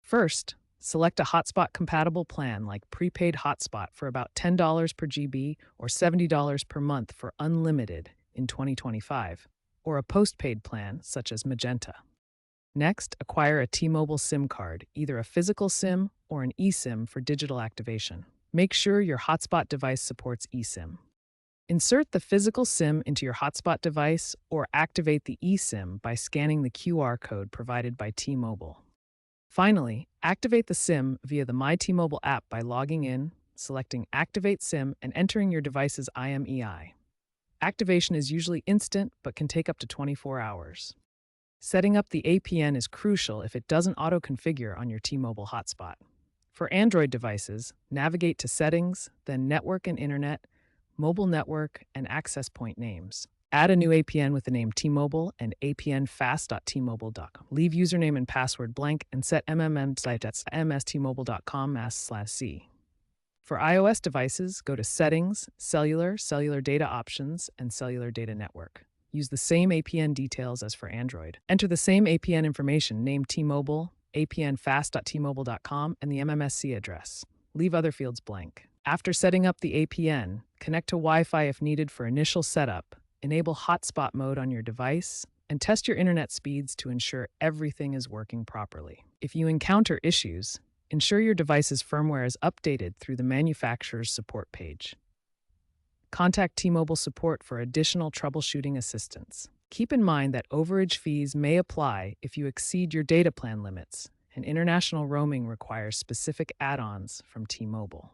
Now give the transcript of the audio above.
First, select a hotspot-compatible plan like prepaid hotspot for about $10 per GB or $70 per month for unlimited in 2025, or a postpaid plan such as Magenta. Next, acquire a T-Mobile SIM card, either a physical SIM or an eSIM for digital activation. Make sure your hotspot device supports eSIM. Insert the physical SIM into your hotspot device or activate the eSIM by scanning the QR code provided by T-Mobile. Finally, activate the SIM via the My T-Mobile app by logging in, selecting Activate SIM, and entering your device's IMEI. Activation is usually instant but can take up to 24 hours. Setting up the APN is crucial if it doesn't auto-configure on your T-Mobile hotspot. For Android devices, navigate to Settings, then Network and Internet, Mobile Network, and Access Point names. Add a new APN with the name T-Mobile and apnfast.tmobile.com. Leave username and password blank and set mstmobile.com/c. For iOS devices, go to Settings, Cellular, Cellular Data Options, and Cellular Data Network. Use the same APN details as for Android. Enter the same APN information, name T-Mobile, apnfast.tmobile.com, and the MMSC address. Leave other fields blank. After setting up the APN, connect to Wi-Fi if needed for initial setup, enable hotspot mode on your device, and test your internet speeds to ensure everything is working properly. If you encounter issues, ensure your device's firmware is updated through the manufacturer's support page. Contact T-Mobile support for additional troubleshooting assistance. Keep in mind that overage fees may apply if you exceed your data plan limits, and international roaming requires specific add-ons from T-Mobile.